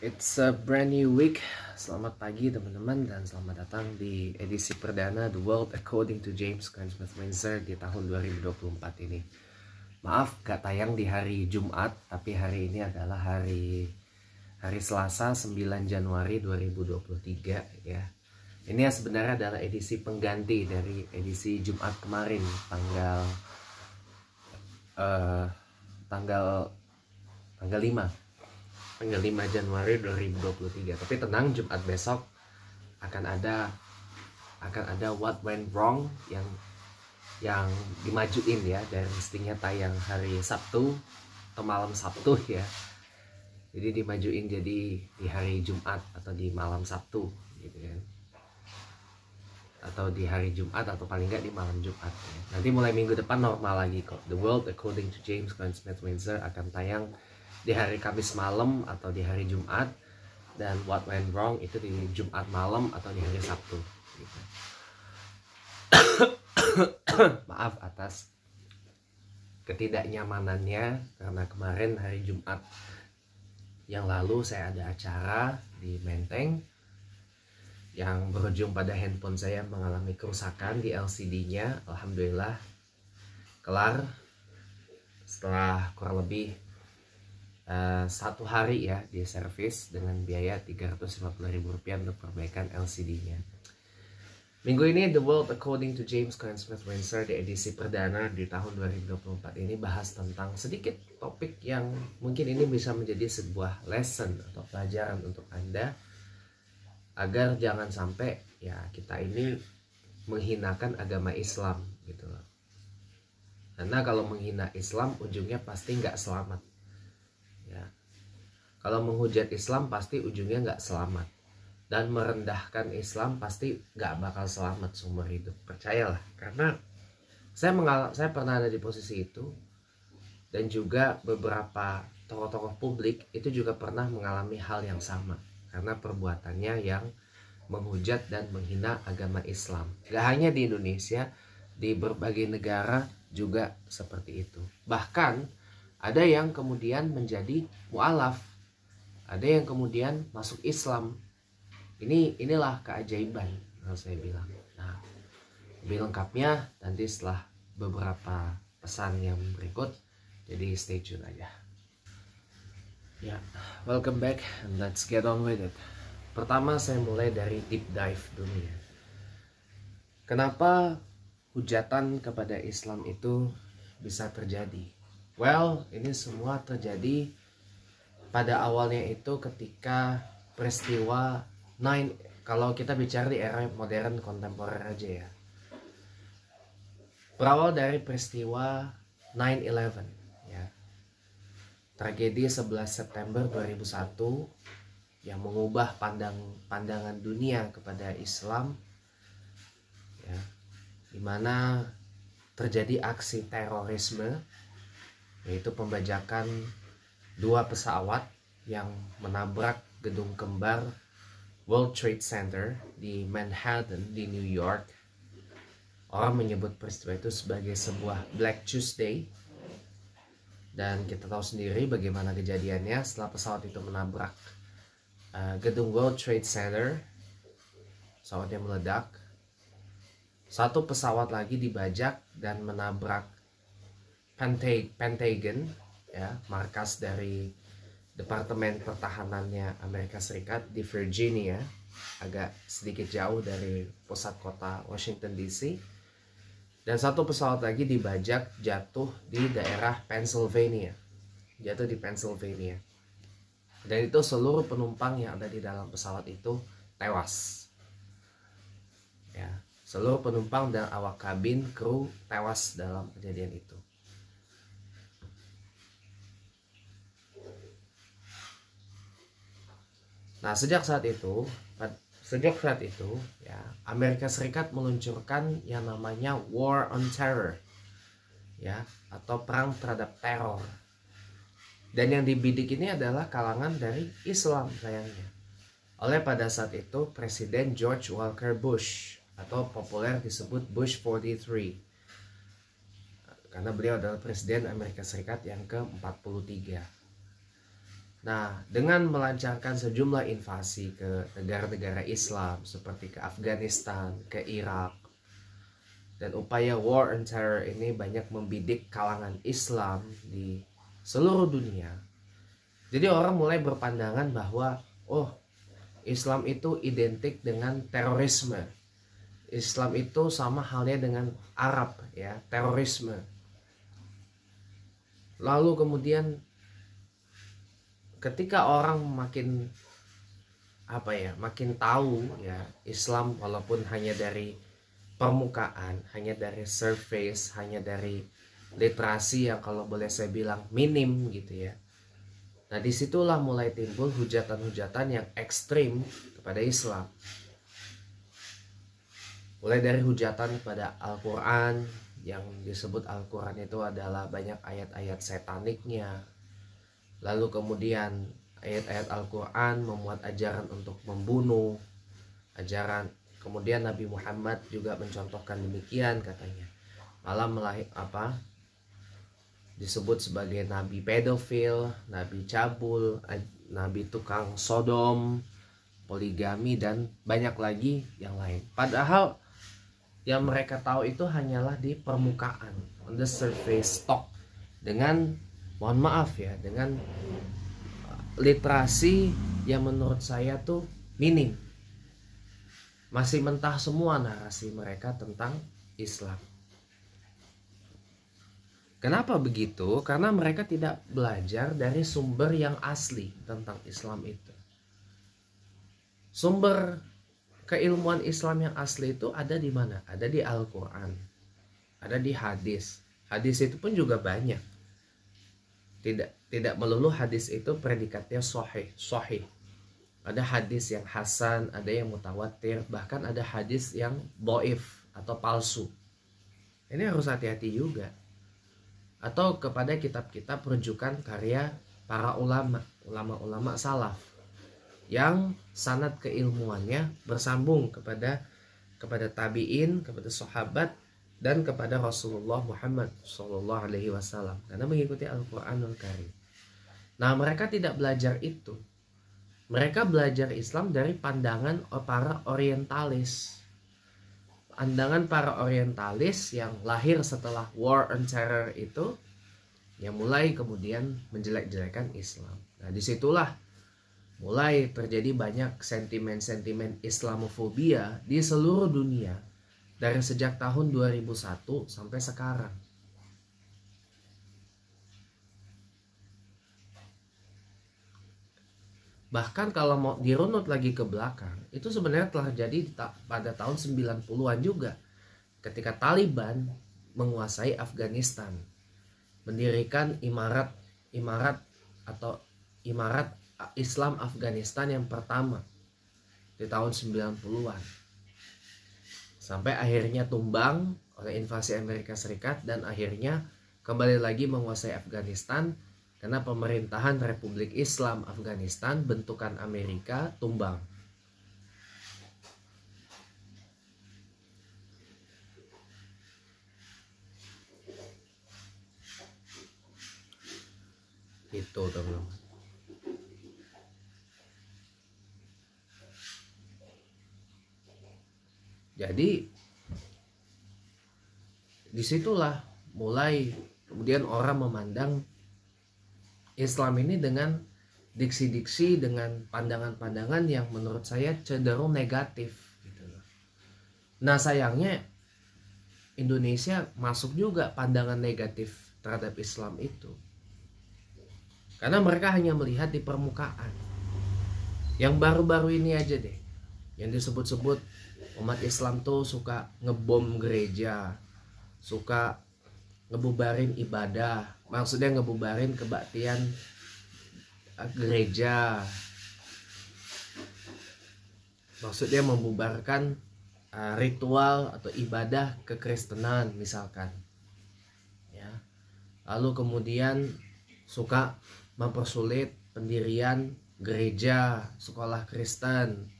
It's a brand new week. Selamat pagi teman-teman dan selamat datang di edisi perdana The World According to James Cline Smith Windsor di tahun 2024 ini. Maaf gak tayang di hari Jumat, tapi hari ini adalah hari Selasa 9 Januari 2023 ya. Ini sebenarnya adalah edisi pengganti dari edisi Jumat kemarin tanggal 5 Januari 2023. Tapi tenang, Jumat besok akan ada What Went Wrong yang dimajuin ya, dari mestinya tayang hari Sabtu atau malam Sabtu ya. Jadi dimajuin jadi di hari Jumat atau di malam Sabtu gitu kan. Atau di hari Jumat atau paling nggak di malam Jumat ya. Nanti mulai minggu depan normal lagi kok. The World According to James Cline Smith Windsor akan tayang di hari Kamis malam atau di hari Jumat, dan What Went Wrong itu di Jumat malam atau di hari Sabtu gitu. Maaf atas ketidaknyamanannya, karena kemarin hari Jumat yang lalu saya ada acara di Menteng yang berujung pada handphone saya mengalami kerusakan di LCD-nya. Alhamdulillah kelar setelah kurang lebih 1 hari ya di servis dengan biaya Rp350.000 untuk perbaikan LCD-nya. Minggu ini The World According to James Cline Smith Windsor di edisi perdana di tahun 2024 ini bahas tentang sedikit topik yang mungkin ini bisa menjadi sebuah lesson atau pelajaran untuk Anda, agar jangan sampai ya kita ini menghinakan agama Islam gitu loh. Karena kalau menghina Islam ujungnya pasti nggak selamat. Ya. Kalau menghujat Islam pasti ujungnya nggak selamat, dan merendahkan Islam pasti nggak bakal selamat seumur hidup, percayalah. Karena saya pernah ada di posisi itu, dan juga beberapa tokoh-tokoh publik itu juga pernah mengalami hal yang sama karena perbuatannya yang menghujat dan menghina agama Islam. Gak hanya di Indonesia, di berbagai negara juga seperti itu. Bahkan ada yang kemudian menjadi mu'alaf, ada yang kemudian masuk Islam. Inilah keajaiban yang saya bilang. Nah, lebih lengkapnya nanti setelah beberapa pesan yang berikut. Jadi stay tune aja. Ya, welcome back and let's get on with it. Pertama saya mulai dari deep dive dulu ya. Kenapa hujatan kepada Islam itu bisa terjadi? Well, ini semua terjadi pada awalnya itu ketika peristiwa kalau kita bicara di era modern kontemporer aja ya. Berawal dari peristiwa 9/11 ya. Tragedi 11 September 2001 yang mengubah pandangan dunia kepada Islam ya, dimana terjadi aksi terorisme, yaitu pembajakan 2 pesawat yang menabrak gedung kembar World Trade Center di Manhattan di New York. Orang menyebut peristiwa itu sebagai sebuah Black Tuesday, dan kita tahu sendiri bagaimana kejadiannya. Setelah pesawat itu menabrak gedung World Trade Center, pesawatnya meledak. 1 pesawat lagi dibajak dan menabrak Pentagon ya, markas dari Departemen Pertahanannya Amerika Serikat di Virginia, agak sedikit jauh dari pusat kota Washington DC. Dan 1 pesawat lagi dibajak jatuh di daerah Pennsylvania. Dan itu seluruh penumpang yang ada di dalam pesawat itu tewas. Ya, seluruh penumpang dan awak kabin, kru tewas dalam kejadian itu. Nah, sejak saat itu ya, Amerika Serikat meluncurkan yang namanya War on Terror ya, atau perang terhadap teror. Dan yang dibidik ini adalah kalangan dari Islam sayangnya. Oleh pada saat itu Presiden George Walker Bush, atau populer disebut Bush 43. Karena beliau adalah Presiden Amerika Serikat yang ke-43. Nah, dengan melancarkan sejumlah invasi ke negara-negara Islam seperti ke Afghanistan, ke Irak, dan upaya war on terror ini banyak membidik kalangan Islam di seluruh dunia. Jadi orang mulai berpandangan bahwa oh, Islam itu identik dengan terorisme. Islam itu sama halnya dengan Arab, ya, terorisme. Lalu kemudian ketika orang makin makin tahu ya Islam, walaupun hanya dari permukaan, hanya dari surface, hanya dari literasi yang kalau boleh saya bilang minim gitu ya. Nah, disitulah mulai timbul hujatan-hujatan yang ekstrim kepada Islam. Mulai dari hujatan kepada Al-Quran, yang disebut Al-Quran itu adalah banyak ayat-ayat setaniknya. Lalu kemudian ayat-ayat Al-Quran memuat ajaran untuk membunuh, ajaran. Kemudian Nabi Muhammad juga mencontohkan demikian katanya. Malah disebut sebagai nabi pedofil, nabi cabul, nabi tukang sodom, poligami, dan banyak lagi yang lain. Padahal yang mereka tahu itu hanyalah di permukaan, on the surface talk, dengan mohon maaf ya, dengan literasi yang menurut saya tuh minim. Masih mentah semua narasi mereka tentang Islam. Kenapa begitu? Karena mereka tidak belajar dari sumber yang asli tentang Islam itu. Sumber keilmuan Islam yang asli itu ada di mana? Ada di Al-Quran, ada di hadis. Hadis itu pun juga banyak. Tidak melulu hadis itu predikatnya sahih. Ada hadis yang hasan, ada yang mutawatir, bahkan ada hadis yang dhaif atau palsu. Ini harus hati-hati juga. Atau kepada kitab-kitab rujukan karya para ulama salaf yang sanad keilmuannya bersambung kepada tabi'in, kepada sahabat, dan kepada Rasulullah Muhammad SAW, karena mengikuti Al-Quranul Karim. Nah, mereka tidak belajar itu. Mereka belajar Islam dari pandangan para orientalis. Pandangan para orientalis yang lahir setelah War on Terror itu, yang mulai kemudian menjelek-jelekan Islam. Nah, disitulah mulai terjadi banyak sentimen-sentimen Islamofobia di seluruh dunia dari sejak tahun 2001 sampai sekarang. Bahkan kalau mau dirunut lagi ke belakang, itu sebenarnya telah terjadi pada tahun 90-an juga, ketika Taliban menguasai Afghanistan, mendirikan Imarat Islam Afghanistan yang pertama di tahun 90-an. Sampai akhirnya tumbang oleh invasi Amerika Serikat dan akhirnya kembali lagi menguasai Afghanistan karena pemerintahan Republik Islam Afghanistan bentukan Amerika tumbang. Itu teman-teman. Jadi disitulah mulai kemudian orang memandang Islam ini dengan diksi-diksi, dengan pandangan-pandangan yang menurut saya cenderung negatif gitu loh. Nah, sayangnya Indonesia masuk juga pandangan negatif terhadap Islam itu, karena mereka hanya melihat di permukaan. Yang baru-baru ini aja deh, yang disebut-sebut umat Islam tuh suka ngebom gereja, suka ngebubarin ibadah, maksudnya ngebubarin kebaktian gereja, maksudnya membubarkan ritual atau ibadah kekristenan misalkan ya. Lalu kemudian suka mempersulit pendirian gereja, sekolah Kristen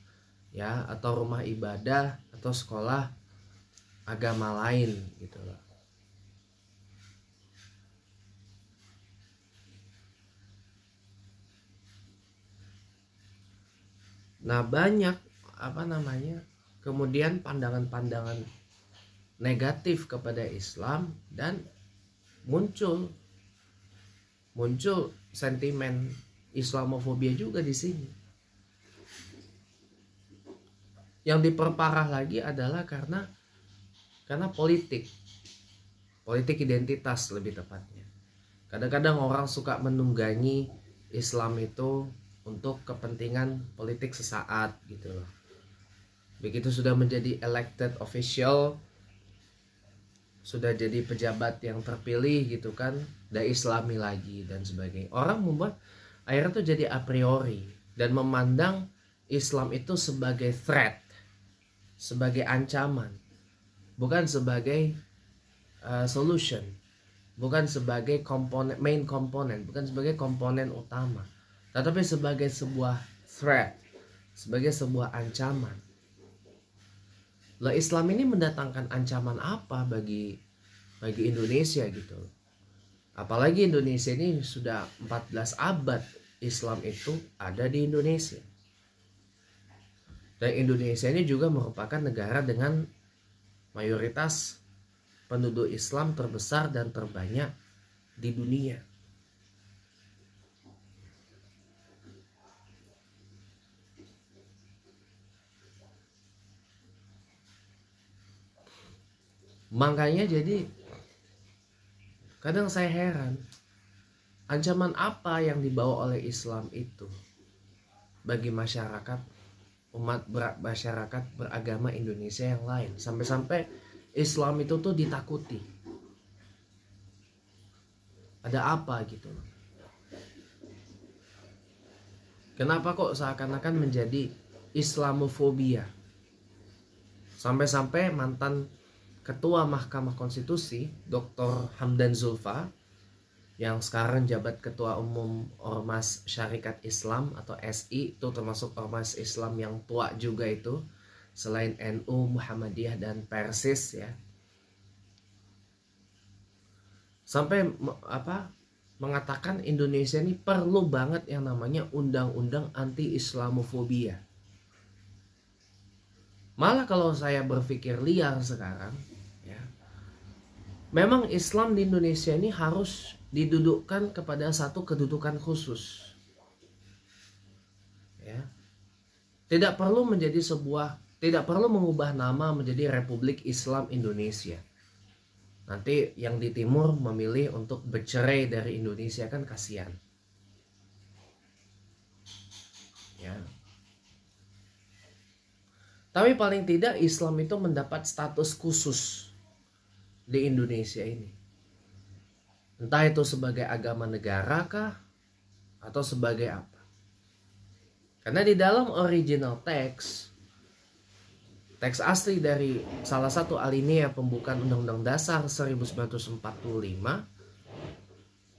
ya, atau rumah ibadah atau sekolah agama lain gitu loh. Nah, banyak kemudian pandangan-pandangan negatif kepada Islam, dan muncul sentimen Islamofobia juga di sini. Yang diperparah lagi adalah karena politik identitas lebih tepatnya. Kadang-kadang orang suka menunggangi Islam itu untuk kepentingan politik sesaat gitu loh. Begitu sudah menjadi elected official, sudah jadi pejabat yang terpilih gitu kan, udah Islami lagi dan sebagainya. Orang membuat akhirnya tuh jadi a priori dan memandang Islam itu sebagai threat, sebagai ancaman, bukan sebagai solution, bukan sebagai main komponen, bukan sebagai komponen utama, tetapi sebagai sebuah threat, sebagai sebuah ancaman. Lah, Islam ini mendatangkan ancaman apa bagi Indonesia gitu. Apalagi Indonesia ini sudah 14 abad Islam itu ada di Indonesia. Dan Indonesia ini juga merupakan negara dengan mayoritas penduduk Islam terbesar dan terbanyak di dunia. Makanya jadi kadang saya heran, ancaman apa yang dibawa oleh Islam itu bagi masyarakat beragama Indonesia yang lain, sampai-sampai Islam itu tuh ditakuti. Ada apa gitu? Kenapa kok seakan-akan menjadi Islamofobia? Sampai-sampai mantan Ketua Mahkamah Konstitusi Dr. Hamdan Zulfa, yang sekarang jabat Ketua Umum Ormas Syarikat Islam atau SI, itu termasuk ormas Islam yang tua juga itu, selain NU, Muhammadiyah dan Persis ya, sampai mengatakan Indonesia ini perlu banget yang namanya undang-undang anti Islamofobia. Malah kalau saya berpikir liar sekarang ya, memang Islam di Indonesia ini harus didudukkan kepada satu kedudukan khusus ya. Tidak perlu mengubah nama menjadi Republik Islam Indonesia. Nanti yang di timur memilih untuk bercerai dari Indonesia, kan kasihan ya. Tapi paling tidak Islam itu mendapat status khusus di Indonesia ini. Entah itu sebagai agama negara kah atau sebagai apa. Karena di dalam original teks asli dari salah satu alinea pembukaan Undang-Undang Dasar 1945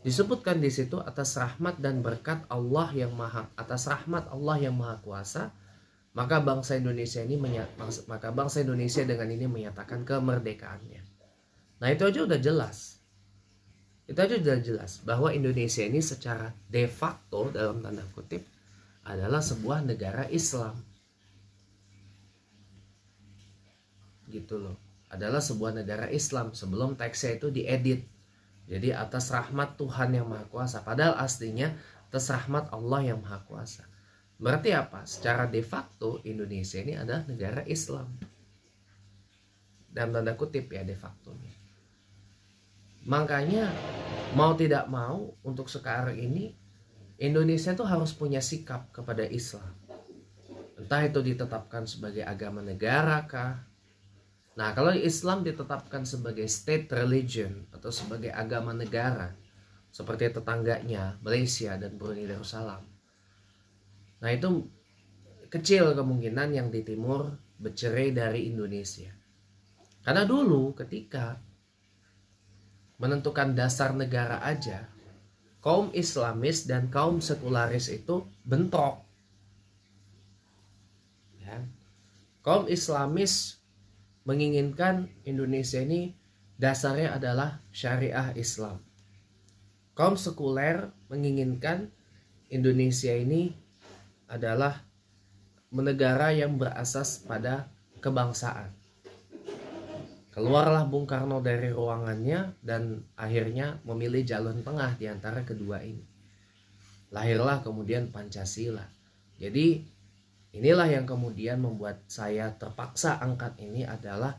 disebutkan di situ atas rahmat dan berkat Allah yang maha kuasa, maka bangsa Indonesia dengan ini menyatakan kemerdekaannya. Nah, itu aja udah jelas. Bahwa Indonesia ini secara de facto dalam tanda kutip adalah sebuah negara Islam. Gitu loh. Adalah sebuah negara Islam sebelum teksnya itu diedit. Jadi atas rahmat Tuhan yang Maha Kuasa. Padahal aslinya atas rahmat Allah yang Maha Kuasa. Berarti apa? Secara de facto Indonesia ini adalah negara Islam. Dalam tanda kutip ya, de facto. Makanya mau tidak mau untuk sekarang ini Indonesia tuh harus punya sikap kepada Islam. Entah itu ditetapkan sebagai agama negara kah. Nah, kalau Islam ditetapkan sebagai state religion atau sebagai agama negara seperti tetangganya Malaysia dan Brunei Darussalam, nah itu kecil kemungkinan yang di timur bercerai dari Indonesia. Karena dulu ketika menentukan dasar negara aja, kaum Islamis dan kaum sekularis itu bentrok ya. Kaum Islamis menginginkan Indonesia ini dasarnya adalah syariah Islam. Kaum sekuler menginginkan Indonesia ini adalah negara yang berasas pada kebangsaan. Keluarlah Bung Karno dari ruangannya dan akhirnya memilih jalan tengah di antara kedua ini. Lahirlah kemudian Pancasila. Jadi inilah yang kemudian membuat saya terpaksa angkat ini adalah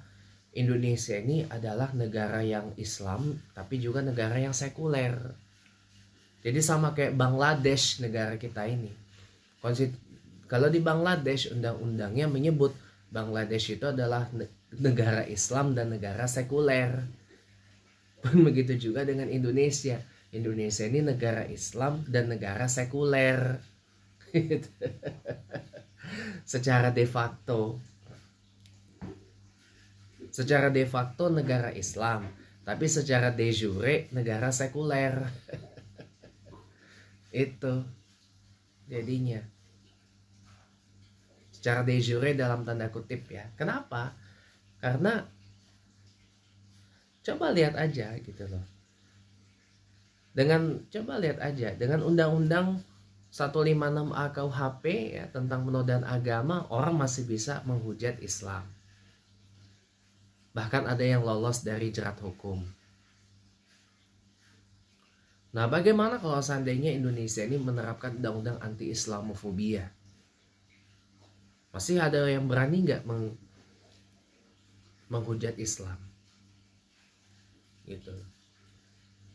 Indonesia ini adalah negara yang Islam tapi juga negara yang sekuler. Jadi sama kayak Bangladesh negara kita ini. Kalau di Bangladesh undang-undangnya menyebut Bangladesh itu adalah negara Islam dan negara sekuler. Pun begitu juga dengan Indonesia. Indonesia ini negara Islam dan negara sekuler. Secara de facto. Secara de facto negara Islam, tapi secara de jure negara sekuler. Itu jadinya. Secara de jure dalam tanda kutip ya. Kenapa? Karena coba lihat aja gitu loh. Coba lihat aja dengan undang-undang 156A KUHP ya, tentang penodaan agama, orang masih bisa menghujat Islam. Bahkan ada yang lolos dari jerat hukum. Nah, bagaimana kalau seandainya Indonesia ini menerapkan undang-undang anti-Islamofobia? Masih ada yang berani nggak menghujat Islam? Gitu.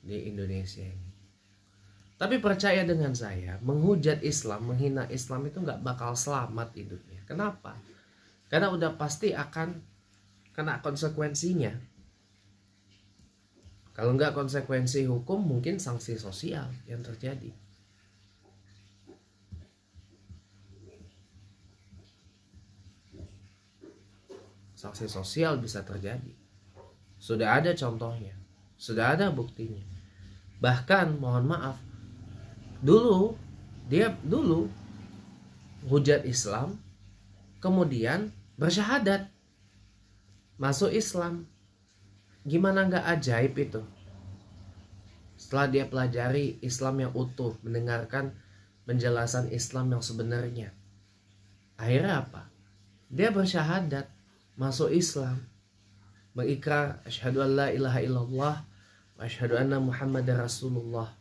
Di Indonesia ini. Tapi percaya dengan saya, menghujat Islam, menghina Islam itu nggak bakal selamat hidupnya. Kenapa? Karena udah pasti akan kena konsekuensinya. Kalau nggak konsekuensi hukum, mungkin sanksi sosial yang terjadi. Sanksi sosial bisa terjadi. Sudah ada contohnya, sudah ada buktinya. Bahkan mohon maaf, dulu hujat Islam, kemudian bersyahadat masuk Islam. Gimana nggak ajaib itu? Setelah dia pelajari Islam yang utuh, mendengarkan penjelasan Islam yang sebenarnya, akhirnya apa? Dia bersyahadat masuk Islam, mengikrar asyhadu an la ilaha illallah wa asyhadu anna muhammadar rasulullah.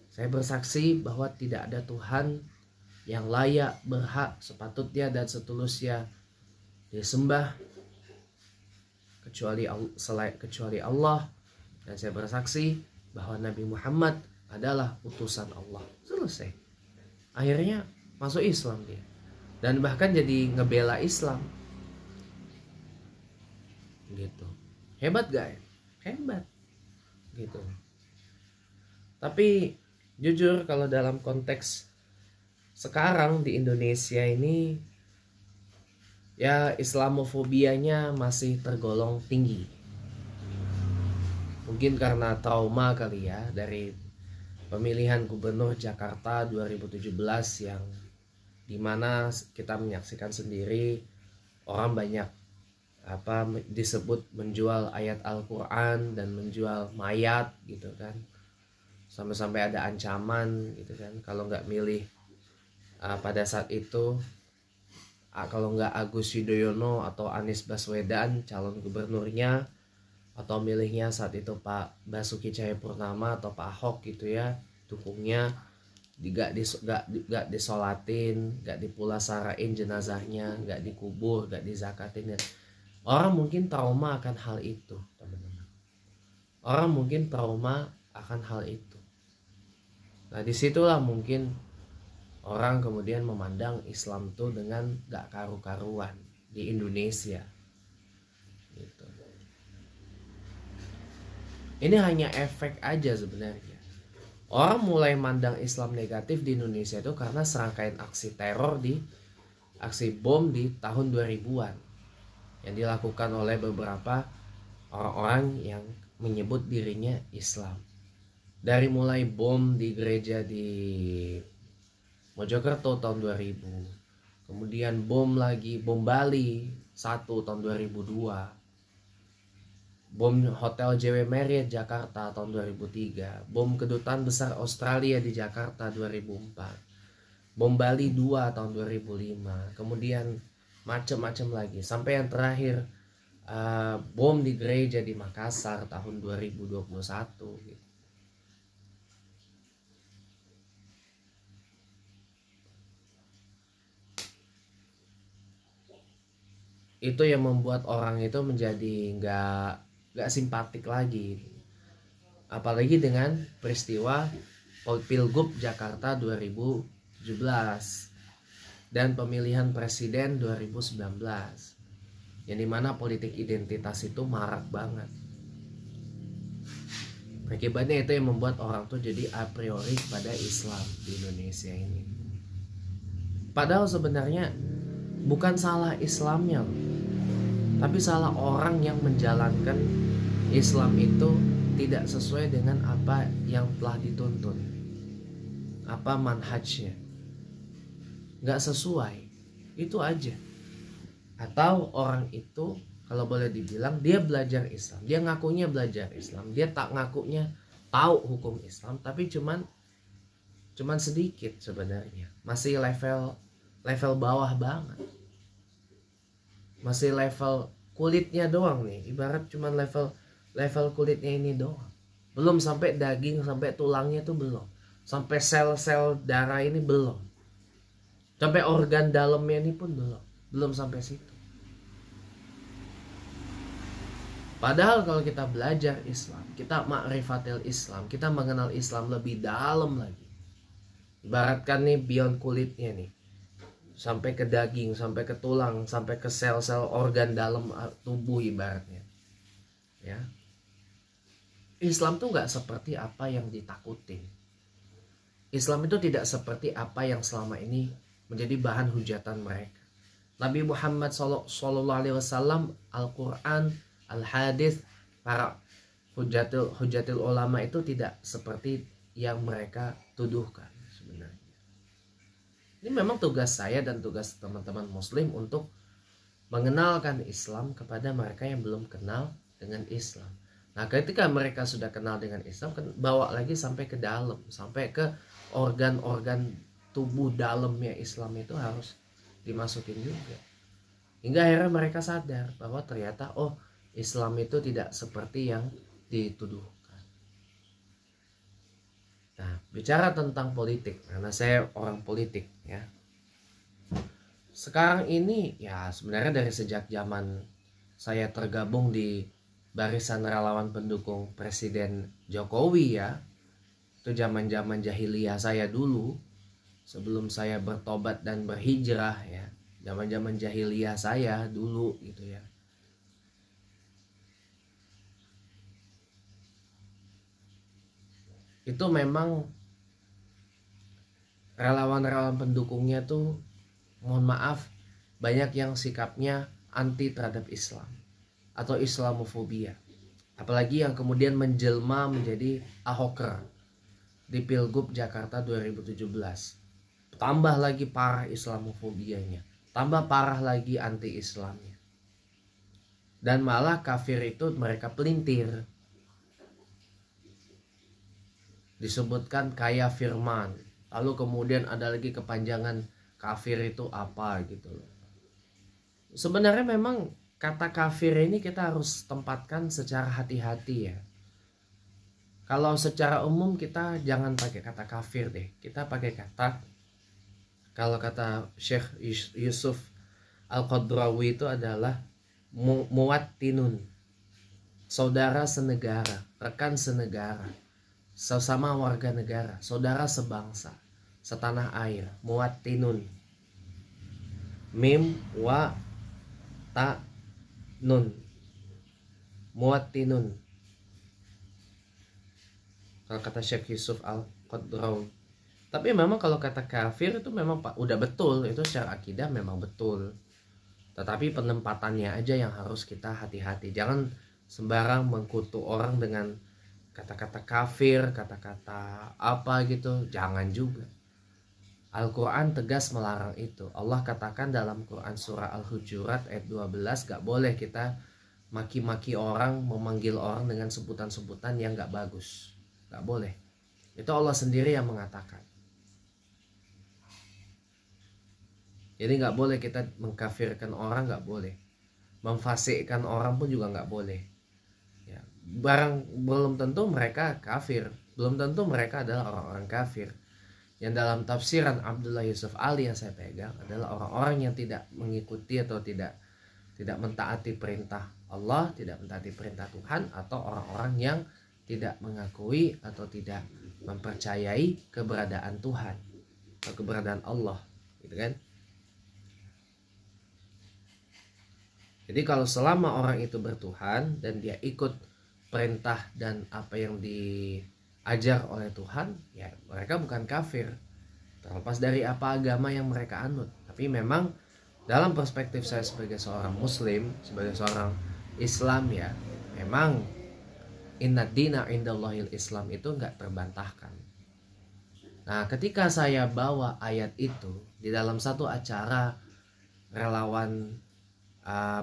Saya bersaksi bahwa tidak ada Tuhan yang layak, berhak, sepatutnya dan setulusnya disembah kecuali Allah, dan saya bersaksi bahwa Nabi Muhammad adalah utusan Allah. Selesai. Akhirnya masuk Islam dia, dan bahkan jadi ngebela Islam. Gitu. Hebat gak ya? Hebat. Gitu. Tapi jujur kalau dalam konteks sekarang di Indonesia ini, ya Islamofobianya masih tergolong tinggi. Mungkin karena trauma kali ya dari pemilihan gubernur Jakarta 2017 yang dimana kita menyaksikan sendiri orang banyak disebut menjual ayat Al-Quran dan menjual mayat gitu kan. Sampai-sampai ada ancaman gitu kan, kalau nggak milih pada saat itu, kalau nggak Agus Yudhoyono atau Anies Baswedan calon gubernurnya, atau milihnya saat itu Pak Basuki Cahayapurnama atau Pak Ahok gitu ya, dukungnya, nggak disolatin, nggak dipulasarain jenazahnya, nggak dikubur, nggak dizakatin ya. Orang mungkin trauma akan hal itu, teman-teman. Orang mungkin trauma akan hal itu. Nah, disitulah mungkin orang kemudian memandang Islam tuh dengan gak karu-karuan di Indonesia. Gitu. Ini hanya efek aja sebenarnya. Orang mulai mandang Islam negatif di Indonesia itu karena serangkaian aksi teror aksi bom di tahun 2000-an yang dilakukan oleh beberapa orang-orang yang menyebut dirinya Islam. Dari mulai bom di gereja di Mojokerto tahun 2000, kemudian bom Bali 1 tahun 2002, bom Hotel JW Marriott Jakarta tahun 2003, bom Kedutaan Besar Australia di Jakarta 2004, Bom Bali 2 tahun 2005, kemudian macam-macam lagi sampai yang terakhir bom di gereja di Makassar tahun 2021 gitu. Itu yang membuat orang itu menjadi nggak simpatik lagi, apalagi dengan peristiwa Pilgub Jakarta 2017 dan pemilihan presiden 2019, yang dimana politik identitas itu marak banget. Akibatnya itu yang membuat orang tuh jadi a priori pada Islam di Indonesia ini. Padahal sebenarnya bukan salah Islamnya, tapi salah orang yang menjalankan Islam itu tidak sesuai dengan apa yang telah dituntun, apa manhajnya, nggak sesuai, itu aja. Atau orang itu kalau boleh dibilang dia belajar Islam, dia ngakunya belajar Islam, dia tak ngakunya tahu hukum Islam, tapi cuman sedikit sebenarnya, masih level bawah banget, masih level kulitnya doang nih, ibarat cuman level kulitnya ini doang, belum sampai daging, sampai tulangnya tuh belum, sampai sel-sel darah ini belum, sampai organ dalamnya ini pun belum sampai situ. Padahal kalau kita belajar Islam, kita ma'rifatil Islam, kita mengenal Islam lebih dalam lagi, ibaratkan nih beyond kulitnya nih, sampai ke daging, sampai ke tulang, sampai ke sel-sel organ dalam tubuh ibaratnya, ya. Islam tuh nggak seperti apa yang ditakutin. Islam itu tidak seperti apa yang selama ini menjadi bahan hujatan mereka. Nabi Muhammad SAW, Al-Quran, Al-Hadis, para hujatil ulama itu tidak seperti yang mereka tuduhkan sebenarnya. Ini memang tugas saya dan tugas teman-teman muslim untuk mengenalkan Islam kepada mereka yang belum kenal dengan Islam. Nah, ketika mereka sudah kenal dengan Islam, bawa lagi sampai ke dalam, sampai ke organ-organ tubuh dalamnya Islam itu harus dimasukin juga. Hingga akhirnya mereka sadar bahwa ternyata Islam itu tidak seperti yang dituduhkan. Nah, bicara tentang politik, karena saya orang politik ya. Sekarang ini ya sebenarnya dari sejak zaman saya tergabung di barisan relawan pendukung Presiden Jokowi ya. Itu zaman-zaman jahiliyah saya dulu, sebelum saya bertobat dan berhijrah ya. Zaman-zaman jahiliyah saya dulu gitu ya. Itu memang relawan-relawan pendukungnya tuh, mohon maaf, banyak yang sikapnya anti terhadap Islam atau Islamofobia, apalagi yang kemudian menjelma menjadi Ahoker di Pilgub Jakarta 2017. Tambah lagi parah Islamofobianya, tambah parah lagi anti Islamnya, dan malah kafir itu mereka pelintir, disebutkan kaya firman, lalu kemudian ada lagi kepanjangan kafir itu apa gitu loh. Sebenarnya memang kata kafir ini kita harus tempatkan secara hati-hati ya. Kalau secara umum kita jangan pakai kata kafir deh, kita pakai kata, kalau kata Syekh Yusuf Al-Qadrawi itu adalah muwattinun, saudara senegara, rekan senegara, sesama warga negara, saudara sebangsa, setanah air. Muwattinun, mim wa ta nun, muwattinun, kalau kata Syekh Yusuf Al-Qadrawi. Tapi memang kalau kata kafir itu memang udah betul, itu secara akidah memang betul, tetapi penempatannya aja yang harus kita hati-hati. Jangan sembarang mengkutuk orang dengan kata-kata kafir, kata-kata apa gitu, jangan juga. Al-Quran tegas melarang itu. Allah katakan dalam Quran surah Al-Hujurat ayat 12, gak boleh kita maki-maki orang, memanggil orang dengan sebutan-sebutan yang gak bagus, gak boleh. Itu Allah sendiri yang mengatakan. Jadi nggak boleh kita mengkafirkan orang, nggak boleh. Memfasikkan orang pun juga nggak boleh. Ya, belum tentu mereka kafir, belum tentu mereka adalah orang-orang kafir. Yang dalam tafsiran Abdullah Yusuf Ali yang saya pegang adalah orang-orang yang tidak mengikuti atau tidak mentaati perintah Allah, tidak mentaati perintah Tuhan, atau orang-orang yang tidak mengakui atau tidak mempercayai keberadaan Tuhan atau keberadaan Allah, gitu kan? Jadi kalau selama orang itu bertuhan dan dia ikut perintah dan apa yang diajar oleh Tuhan, ya mereka bukan kafir, terlepas dari apa agama yang mereka anut. Tapi memang dalam perspektif saya sebagai seorang muslim, sebagai seorang Islam, ya memang inna dina indallahil Islam itu nggak terbantahkan. Nah, ketika saya bawa ayat itu di dalam satu acara relawan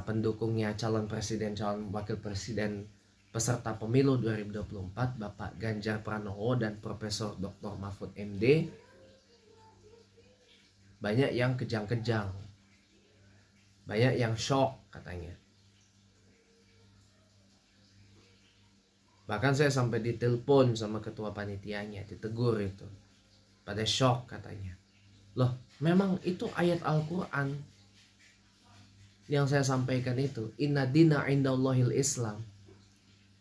pendukungnya calon presiden, calon wakil presiden peserta pemilu 2024 Bapak Ganjar Pranowo dan Profesor Dr. Mahfud MD, banyak yang kejang-kejang, banyak yang shock katanya. Bahkan saya sampai ditelepon sama ketua panitianya, ditegur itu, pada shock katanya. Loh, memang itu ayat Al-Quran yang saya sampaikan itu, inna dina indallahil Islam,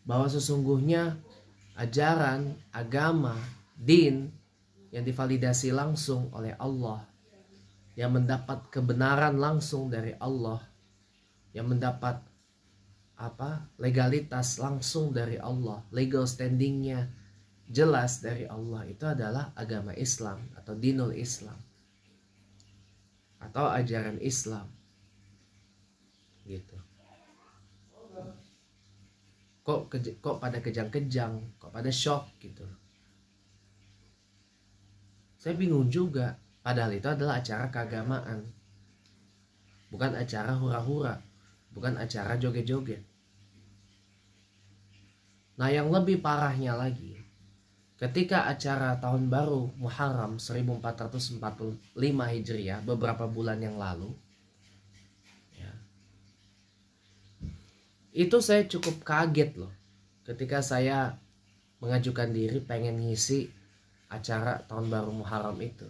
bahwa sesungguhnya ajaran, agama, din yang divalidasi langsung oleh Allah, yang mendapat kebenaran langsung dari Allah, yang mendapat legalitas langsung dari Allah, legal standingnya jelas dari Allah, itu adalah agama Islam atau dinul Islam atau ajaran Islam, gitu. Kok pada kejang-kejang, kok pada shock gitu. Saya bingung juga, padahal itu adalah acara keagamaan, bukan acara hura-hura, bukan acara joget-joget. Nah, yang lebih parahnya lagi, ketika acara tahun baru Muharram 1445 Hijriah beberapa bulan yang lalu, ya, itu saya cukup kaget loh ketika saya mengajukan diri pengen ngisi acara tahun baru Muharram itu.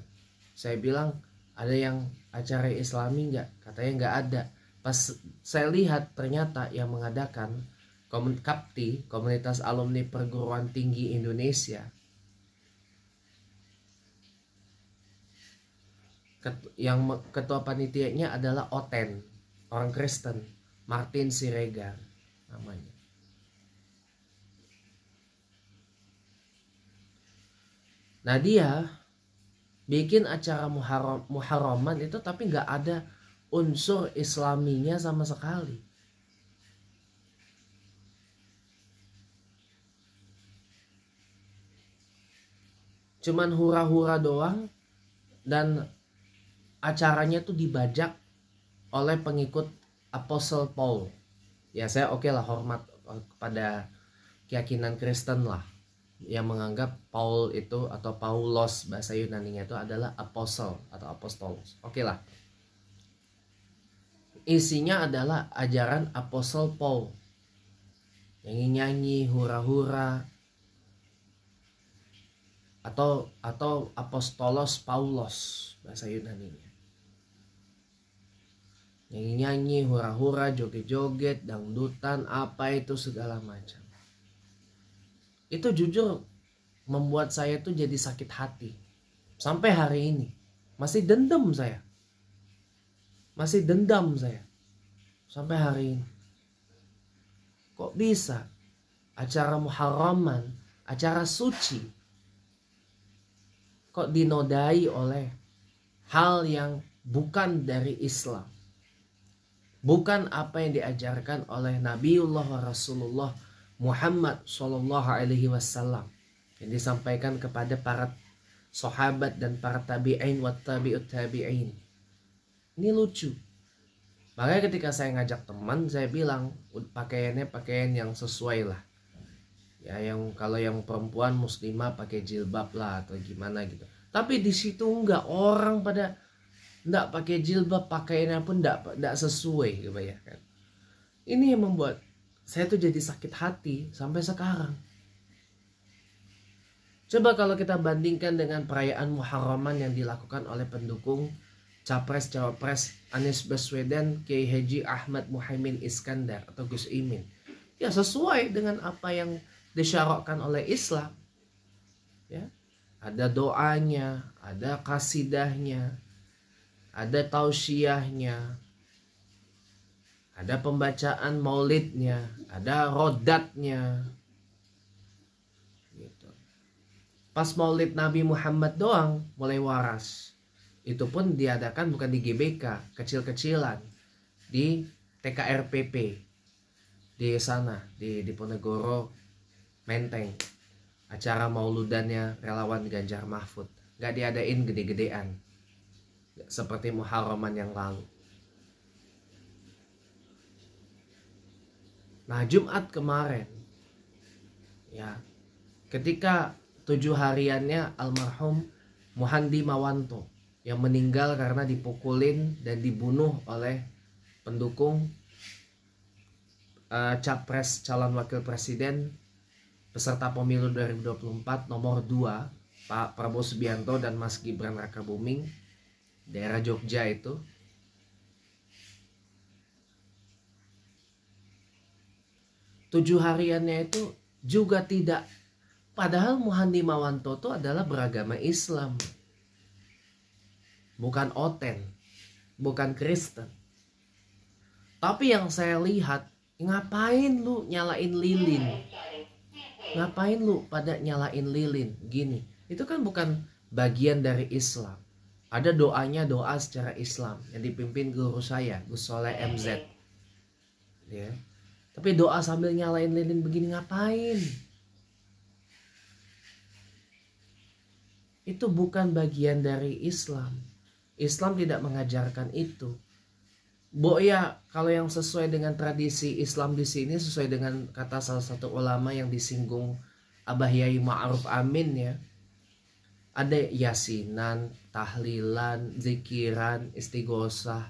Saya bilang, ada yang acara Islami nggak? Katanya nggak ada. Pas saya lihat ternyata yang mengadakan KAPTI, Komunitas Alumni Perguruan Tinggi Indonesia, yang ketua panitianya adalah Oten, orang Kristen, Martin Siregar namanya. Nah, dia bikin acara Muharraman itu tapi nggak ada unsur Islaminya sama sekali. Cuman hura-hura doang, dan acaranya tuh dibajak oleh pengikut Apostle Paul. Ya, saya oke lah, hormat kepada keyakinan Kristen lah, yang menganggap Paul itu atau Paulos bahasa Yunaninya itu adalah apostle atau apostolos. Oke lah. Isinya adalah ajaran Apostle Paul. Nyanyi-nyanyi, hura-hura, atau apostolos Paulos bahasa Yunaninya. Nyanyi-nyanyi, hura-hura, joget-joget, dangdutan, apa itu segala macam. Itu jujur membuat saya tuh jadi sakit hati. Sampai hari ini masih dendam saya. Masih dendam saya sampai hari ini. Kok bisa acara Muharraman, acara suci, kok dinodai oleh hal yang bukan dari Islam, bukan apa yang diajarkan oleh Nabiullah wa Rasulullah Muhammad Sallallahu Alaihi Wasallam, yang disampaikan kepada para sahabat dan para tabi'in wa tabi'ut tabi'in. Ini lucu. Makanya ketika saya ngajak teman, saya bilang pakaiannya pakaian yang sesuai lah. Ya, yang kalau yang perempuan muslimah pakai jilbab lah atau gimana gitu. Tapi di situ enggak, orang pada nggak pakai jilbab, pakaiannya pun nggak sesuai, kebayangkan. Ini yang membuat saya tuh jadi sakit hati sampai sekarang. Coba kalau kita bandingkan dengan perayaan Muharraman yang dilakukan oleh pendukung Capres-Cawapres Anies Baswedan, Kiai Haji Ahmad Muhaimin Iskandar atau Gus Imin. Ya sesuai dengan apa yang disyarakkan oleh Islam. Ya, ada doanya, ada kasidahnya, ada tausiahnya, ada pembacaan maulidnya, ada rodatnya. Gitu. Pas maulid Nabi Muhammad doang mulai waras. Itu pun diadakan bukan di GBK, kecil-kecilan, di TKRPP, di sana, di Diponegoro, Menteng. Acara mauludannya relawan Ganjar Mahfud. Gak diadain gede-gedean, seperti Muharraman yang lalu. Nah, Jumat kemarin, ya, ketika 7 hariannya almarhum Muhandi Mawanto yang meninggal karena dipukulin dan dibunuh oleh pendukung capres calon wakil presiden peserta pemilu 2024 nomor 2 Pak Prabowo Subianto dan Mas Gibran Rakabuming, daerah Jogja itu. Tujuh hariannya itu juga tidak, padahal Muhandi Mawanto itu adalah beragama Islam, bukan Oten, bukan Kristen. Tapi yang saya lihat, ngapain lu nyalain lilin? Ngapain lu pada nyalain lilin gini? Itu kan bukan bagian dari Islam. Ada doanya, doa secara Islam yang dipimpin guru saya, Gus Soleh MZ. Ya. Tapi doa sambil nyalain lilin begini ngapain? Itu bukan bagian dari Islam. Islam tidak mengajarkan itu. Ya, kalau yang sesuai dengan tradisi Islam di sini, sesuai dengan kata salah satu ulama yang disinggung Abah Yai Ma'ruf Amin ya. Ada yasinan, tahlilan, zikiran, istighosah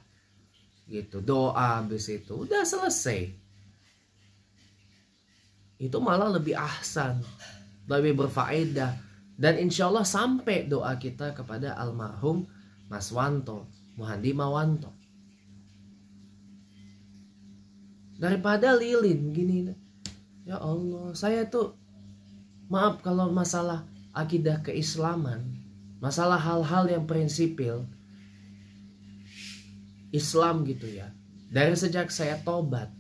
gitu, doa habis itu udah selesai. Itu malah lebih ahsan, lebih berfaedah, dan insya Allah sampai doa kita kepada almarhum Mas Wanto, Muhandi Mawanto. Daripada lilin gini. Ya Allah, saya tuh maaf kalau masalah akidah keislaman, masalah hal-hal yang prinsipil Islam gitu ya. Dari sejak saya tobat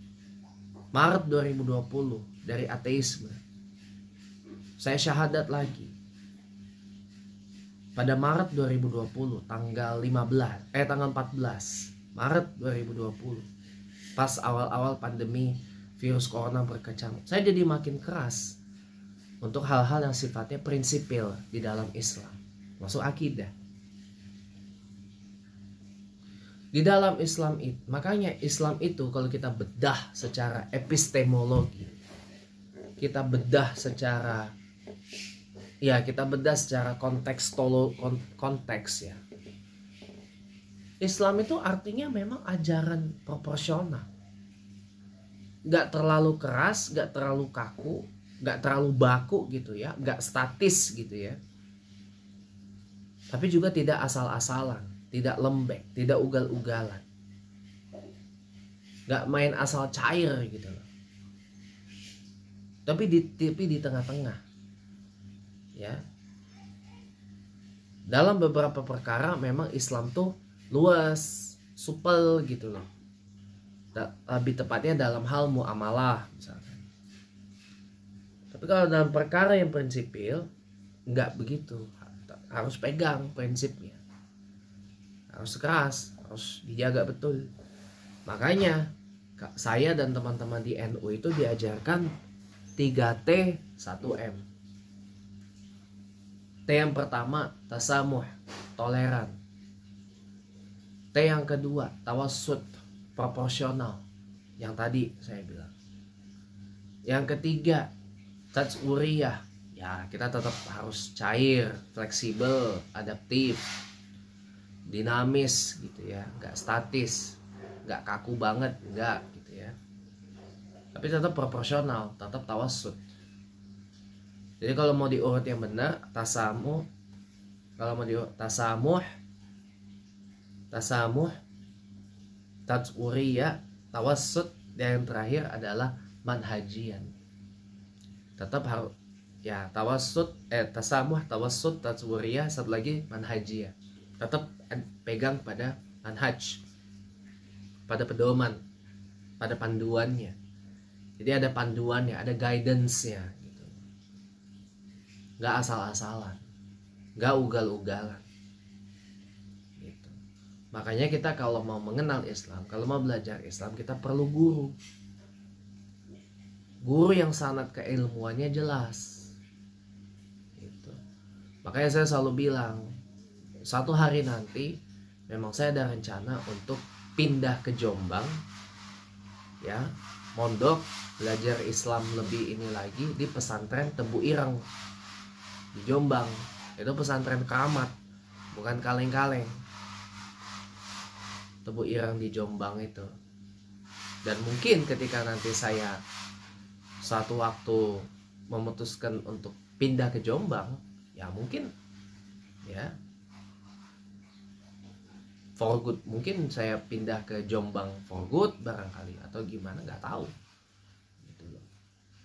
Maret 2020 dari ateisme, saya syahadat lagi pada Maret 2020 tanggal 14 Maret 2020, pas awal-awal pandemi virus corona berkecamuk. Saya jadi makin keras untuk hal-hal yang sifatnya prinsipil di dalam Islam, masuk akidah. Di dalam Islam itu, makanya Islam itu kalau kita bedah secara epistemologi, kita bedah secara konteks ya. Islam itu artinya memang ajaran proporsional. Gak terlalu keras, gak terlalu kaku, gak terlalu baku gitu ya, gak statis gitu ya. Tapi juga tidak asal-asalan, tidak lembek, tidak ugal-ugalan. Gak main asal cair gitu loh. Tapi di tengah-tengah. Ya, dalam beberapa perkara memang Islam tuh luas, supel gitu loh. Lebih tepatnya dalam hal muamalah misalkan. Tapi kalau dalam perkara yang prinsipil nggak begitu, harus pegang prinsipnya, harus keras, harus dijaga betul. Makanya saya dan teman-teman di NU itu diajarkan 3T 1M. T yang pertama tasamuh, toleran. T yang kedua tawassut, proporsional, yang tadi saya bilang. Yang ketiga', ya kita tetap harus cair, fleksibel, adaptif. dinamis gitu ya, nggak statis, nggak kaku banget, nggak gitu ya, tapi tetap proporsional, tetap tawassut. Jadi kalau mau diurut yang benar, tasamuh, kalau mau diurut tasamuh, tatwuriyah, tawassut, dan yang terakhir adalah manhajian. Tetap harus ya, tasamuh, tawassut, tatwuriyah, satu lagi manhajiyah. Tetap pegang pada manhaj, pada pedoman, pada panduannya. Jadi ada panduannya, ada guidance-nya gitu. Gak asal-asalan, gak ugal-ugalan gitu. Makanya kita kalau mau mengenal Islam, kalau mau belajar Islam, kita perlu guru yang sanad keilmuannya jelas gitu. Makanya saya selalu bilang, satu hari nanti memang saya ada rencana untuk pindah ke Jombang ya, mondok belajar Islam lebih ini lagi di pesantren Tebu Ireng di Jombang. Itu pesantren keramat, bukan kaleng-kaleng. Tebu Ireng di Jombang itu. Dan mungkin ketika nanti saya suatu waktu memutuskan untuk pindah ke Jombang, ya mungkin ya for good, mungkin saya pindah ke Jombang for good barangkali, atau gimana, nggak tahu gitu loh.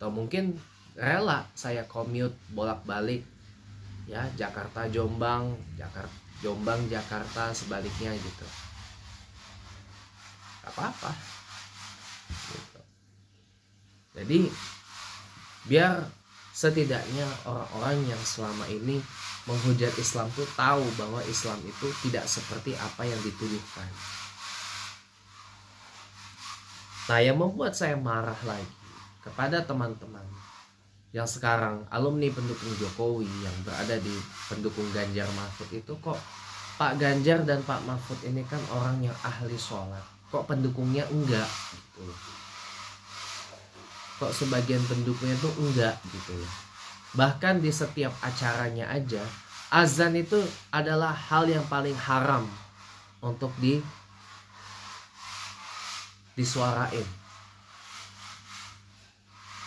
Atau mungkin rela saya commute bolak-balik ya, Jakarta Jombang, Jombang Jakarta, sebaliknya gitu, nggak apa-apa gitu. Jadi biar setidaknya orang-orang yang selama ini menghujat Islam tuh tahu bahwa Islam itu tidak seperti apa yang dituduhkan. Nah, yang membuat saya marah lagi kepada teman-teman yang sekarang alumni pendukung Jokowi yang berada di pendukung Ganjar Mahfud itu, kok Pak Ganjar dan Pak Mahfud ini kan orang yang ahli sholat, kok pendukungnya enggak gitu. Kok sebagian pendukungnya tuh enggak gitu ya. Bahkan di setiap acaranya aja, azan itu adalah hal yang paling haram untuk disuarain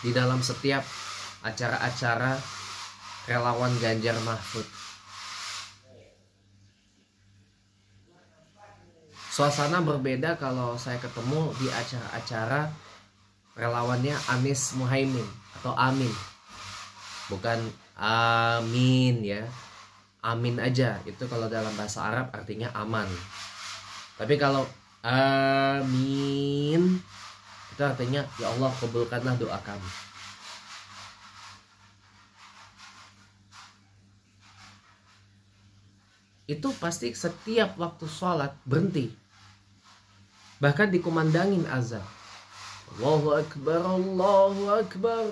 di dalam setiap acara-acara relawan Ganjar Mahfud. Suasana berbeda kalau saya ketemu di acara-acara relawannya Anies Muhaimin atau Amin. Bukan amin ya, amin aja, itu kalau dalam bahasa Arab artinya aman. Tapi kalau amin itu artinya ya Allah kabulkanlah doa kami. Itu pasti setiap waktu sholat berhenti, bahkan dikumandangin azan, Allahu Akbar, Allahu Akbar,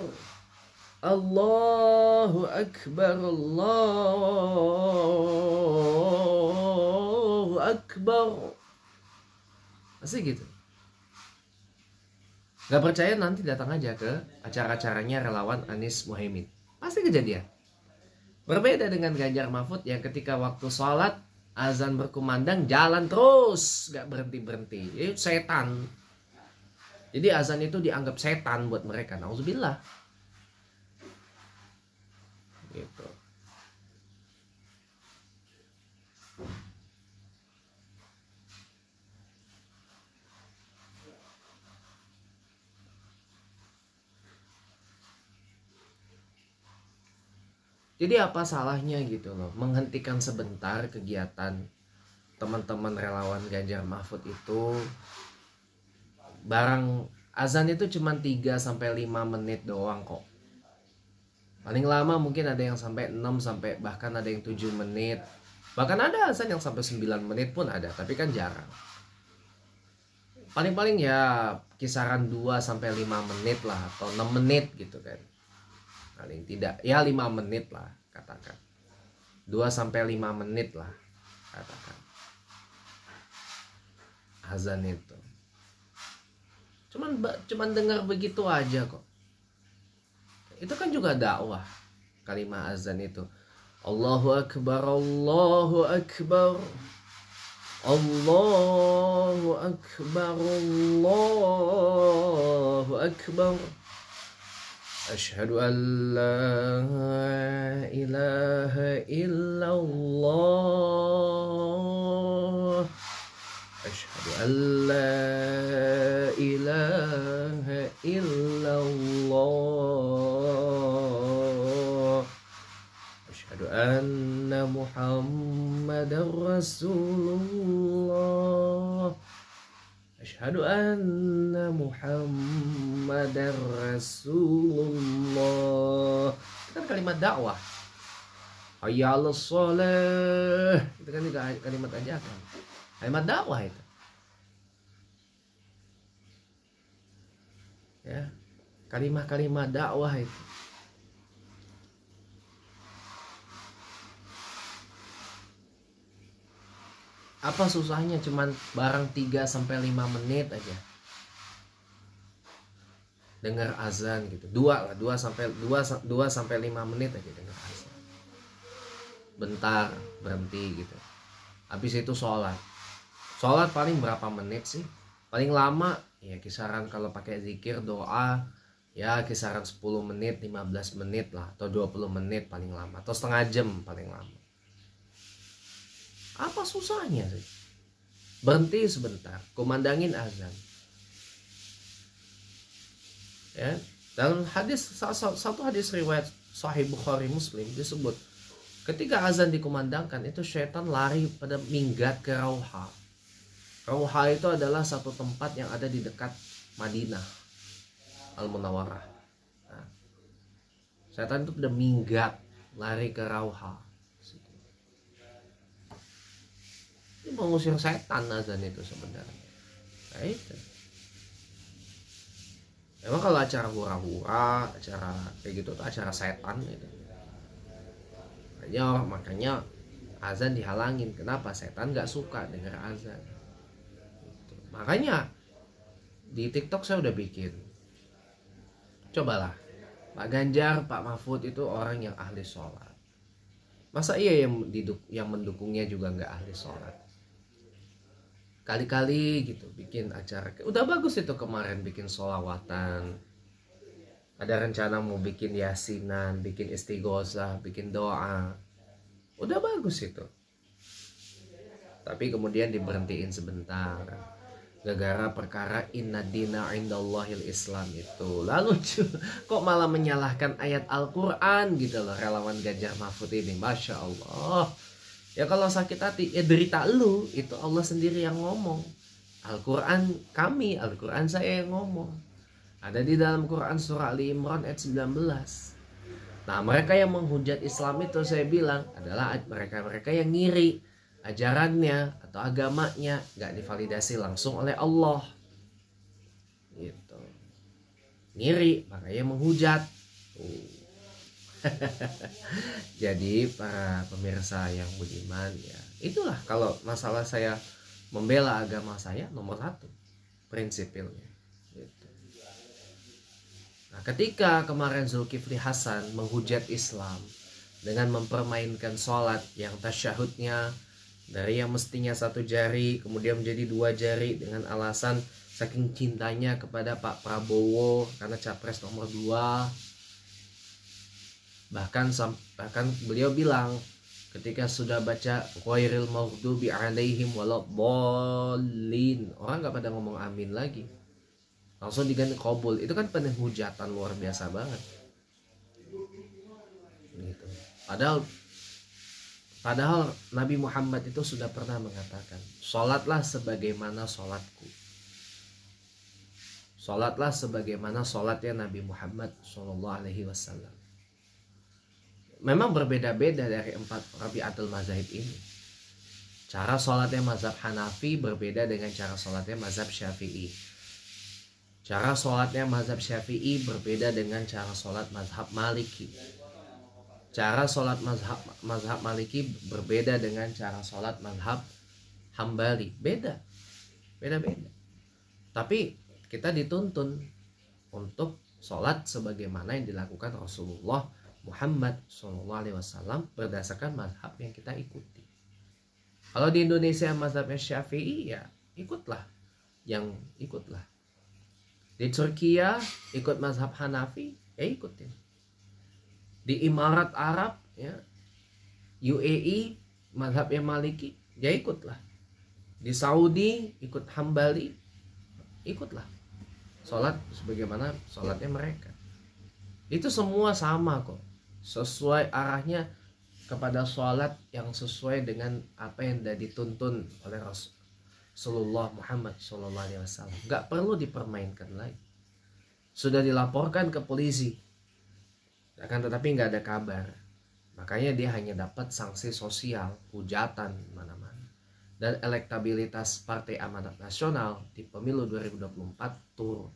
Allahu Akbar, Allahu Akbar. Masih gitu. Gak percaya nanti datang aja ke acara-acaranya relawan Anies Muhaimin, pasti kejadian. Berbeda dengan Ganjar Mahfud yang ketika waktu sholat azan berkumandang jalan terus, gak berhenti-berhenti. Itu setan. Jadi azan itu dianggap setan buat mereka. Nauzubillah. Gitu. Jadi apa salahnya gitu loh menghentikan sebentar kegiatan teman-teman relawan Ganjar Mahfud itu. Barang azan itu cuma 3-5 menit doang kok. Paling lama mungkin ada yang sampai 6 sampai bahkan ada yang 7 menit. Bahkan ada azan yang sampai 9 menit pun ada, tapi kan jarang. Paling-paling ya kisaran 2-5 menit lah atau 6 menit gitu kan. Paling tidak ya 5 menit lah katakan, 2-5 menit lah katakan azan itu. Cuman dengar begitu aja kok. Itu kan juga dakwah kalimat azan itu. Allahu Akbar, Allahu Akbar, Allahu Akbar, Allahu Akbar. Asyhadu an la ilaha illallah. Asyhadu an la ilaha illallah. Asyhadu anna Muhammadar Rasulullah. Asyhadu anna Muhammadar Rasulullah. Itu kan kalimat dakwah. Hayya 'alas shalah. Itu kan juga kalimat ajakan. Kalimat dakwah itu. Ya. Kalimat-kalimat dakwah itu. Apa susahnya cuman barang 3-5 menit aja dengar azan gitu. 2 sampai 5 menit aja dengar azan. Bentar berhenti gitu. Habis itu sholat. Sholat paling berapa menit sih? Paling lama ya kisaran kalau pakai zikir doa ya kisaran 10 menit, 15 menit lah, atau 20 menit paling lama, atau setengah jam paling lama. Apa susahnya sih? Berhenti sebentar, kumandangin azan. Ya, dalam satu hadis riwayat Sahih Bukhari Muslim disebut ketika azan dikumandangkan itu syaitan lari pada minggat ke Rauha. Rauha itu adalah satu tempat yang ada di dekat Madinah Al-Munawwarah. Nah, syaitan itu pada minggat lari ke Rauha. Ini mengusir setan azan itu sebenarnya. Nah, itu. Emang kalau acara hura-hura, acara kayak gitu tuh acara setan gitu. Makanya azan dihalangin. Kenapa? Setan nggak suka dengar azan. Gitu. Makanya di TikTok saya udah bikin. Cobalah, Pak Ganjar, Pak Mahfud itu orang yang ahli sholat. Masa iya yang mendukungnya juga nggak ahli sholat? Kali-kali gitu bikin acara. Udah bagus itu kemarin bikin sholawatan. Ada rencana mau bikin yasinan, bikin istighosah, bikin doa. Udah bagus itu. Tapi kemudian diberhentiin sebentar. Gara-gara perkara inna dina indallahil Islam itu. Lalu kok malah menyalahkan ayat Al-Quran gitu loh relawan Ganjar Mahfud ini. Masya Allah. Ya kalau sakit hati, ya derita lu, itu Allah sendiri yang ngomong. Al-Quran kami, Al-Quran saya yang ngomong. Ada di dalam Quran surah Ali Imran ayat 19. Nah mereka yang menghujat Islam itu saya bilang adalah mereka-mereka yang ngiri ajarannya atau agamanya gak divalidasi langsung oleh Allah. Gitu. Ngiri, makanya menghujat. Jadi para pemirsa yang budiman ya, itulah kalau masalah saya membela agama saya nomor 1 prinsipilnya gitu. Nah ketika kemarin Zulkifli Hasan menghujat Islam dengan mempermainkan sholat yang tasyahudnya dari yang mestinya 1 jari kemudian menjadi 2 jari dengan alasan saking cintanya kepada Pak Prabowo karena capres nomor 2. Bahkan beliau bilang ketika sudah baca ghairil maghdubi alaihim waladdallin, orang nggak pada ngomong amin lagi, langsung diganti qabul. Itu kan penghujatan luar biasa banget gitu. Padahal Nabi Muhammad itu sudah pernah mengatakan, sholatlah sebagaimana sholatku. Sholatlah sebagaimana sholatnya Nabi Muhammad SAW. Memang berbeda-beda dari 4 Rabi'atul Mazahib ini. Cara sholatnya mazhab Hanafi berbeda dengan cara sholatnya mazhab Syafi'i. Cara sholatnya mazhab Syafi'i berbeda dengan cara sholat mazhab Maliki. Cara sholat mazhab Maliki berbeda dengan cara sholat mazhab Hambali. Beda-beda. Tapi kita dituntun untuk sholat sebagaimana yang dilakukan Rasulullah Muhammad SAW berdasarkan mazhab yang kita ikuti. Kalau di Indonesia mazhabnya Syafi'i, ya ikutlah. Di Turki ikut mazhab Hanafi, ya ikutin. Di Emirat Arab, ya UAE mazhabnya Maliki, ya ikutlah. Di Saudi ikut Hambali, ikutlah. Sholat sebagaimana sholatnya mereka. Itu semua sama kok, sesuai arahnya kepada sholat yang sesuai dengan apa yang sudah dituntun oleh Rasulullah Muhammad SAW. Gak perlu dipermainkan lagi. Sudah dilaporkan ke polisi, akan tetapi gak ada kabar. Makanya dia hanya dapat sanksi sosial, hujatan mana-mana. Dan elektabilitas Partai Amanat Nasional di pemilu 2024 turun.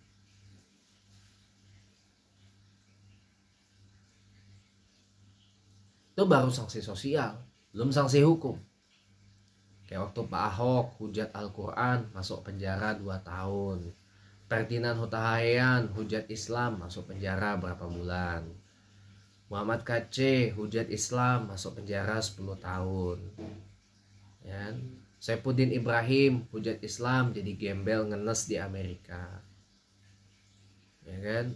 Itu baru sanksi sosial, belum sanksi hukum. Kayak waktu Pak Ahok hujat Al-Quran, masuk penjara 2 tahun. Ferdinand Huta-Hayan hujat Islam, masuk penjara berapa bulan. Muhammad KC hujat Islam, masuk penjara 10 tahun. Ya. Saifuddin Ibrahim hujat Islam, jadi gembel ngenes di Amerika. Ya kan?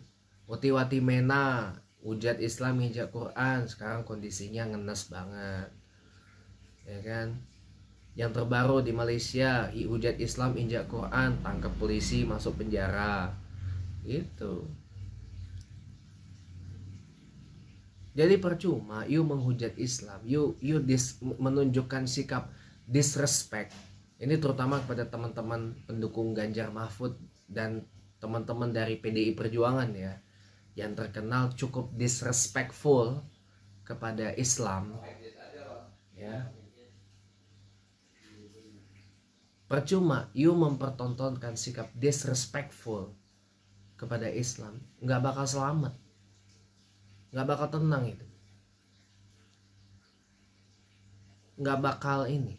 Wati Mena hujat Islam, hujat Quran, sekarang kondisinya ngenes banget. Ya kan? Yang terbaru di Malaysia, hujat Islam, injak Quran, tangkap polisi, masuk penjara. Gitu. Jadi percuma you menghujat Islam, you menunjukkan sikap disrespect. Ini terutama kepada teman-teman pendukung Ganjar Mahfud dan teman-teman dari PDI Perjuangan ya, yang terkenal cukup disrespectful kepada Islam. Ya. Percuma you mempertontonkan sikap disrespectful kepada Islam, nggak bakal selamat, nggak bakal tenang itu, nggak bakal ini,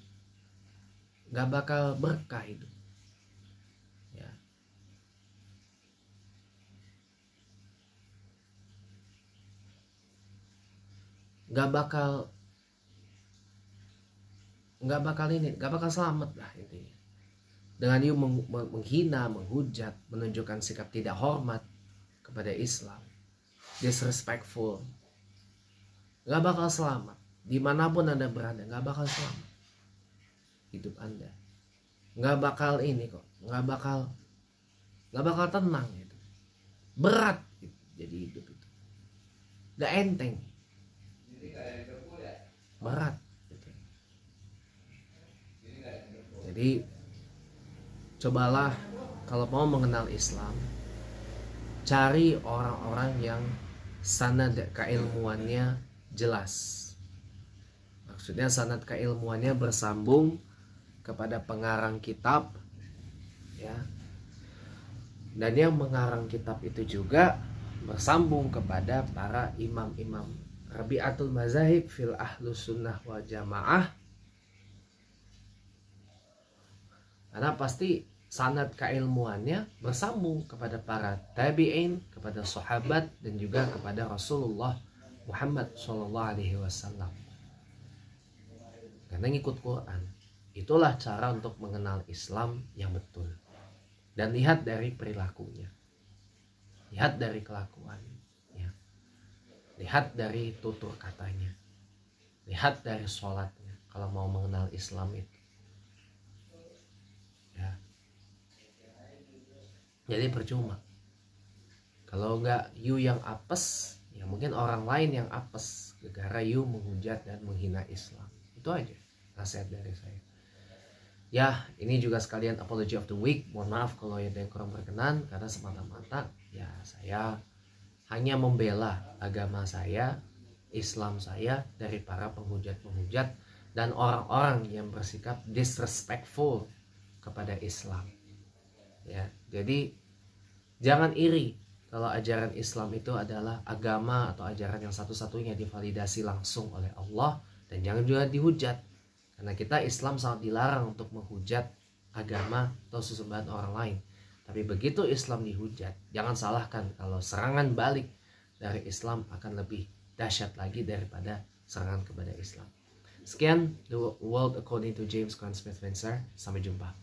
nggak bakal berkah itu. Ya. Nggak bakal selamat lah intinya. Dengan you menghina, menghujat, menunjukkan sikap tidak hormat kepada Islam, disrespectful, nggak bakal selamat. Dimanapun Anda berada, nggak bakal selamat hidup Anda. Nggak bakal ini kok, nggak bakal tenang gitu. Berat gitu, jadi hidup itu nggak enteng, berat gitu. Jadi cobalah kalau mau mengenal Islam, cari orang-orang yang sanad keilmuannya jelas. Maksudnya sanad keilmuannya bersambung kepada pengarang kitab, ya. Dan yang mengarang kitab itu juga bersambung kepada para imam-imam Rabi'atul Mazahib fil Ahlus Sunnah wal Jamaah. Karena pasti sanad keilmuannya bersambung kepada para tabi'in, kepada sahabat, dan juga kepada Rasulullah Muhammad SAW. Karena ngikut Quran. Itulah cara untuk mengenal Islam yang betul. Dan lihat dari perilakunya, lihat dari kelakuan, ya. Lihat dari tutur katanya, lihat dari sholatnya. Kalau mau mengenal Islam itu, ya. Jadi percuma kalau enggak you yang apes, ya mungkin orang lain yang apes gara-gara you menghujat dan menghina Islam. Itu aja nasihat dari saya. Ya, ini juga sekalian apology of the week. Mohon maaf kalau ada yang kurang berkenan, karena semata-mata ya saya hanya membela agama saya, Islam saya dari para penghujat-penghujat dan orang-orang yang bersikap disrespectful kepada Islam. Ya, jadi jangan iri kalau ajaran Islam itu adalah agama atau ajaran yang satu-satunya divalidasi langsung oleh Allah, dan jangan juga dihujat. Karena kita Islam sangat dilarang untuk menghujat agama atau sesembahan orang lain. Tapi begitu Islam dihujat, jangan salahkan kalau serangan balik dari Islam akan lebih dahsyat lagi daripada serangan kepada Islam. Sekian The World According to James Caan Smith Windsor. Sampai jumpa.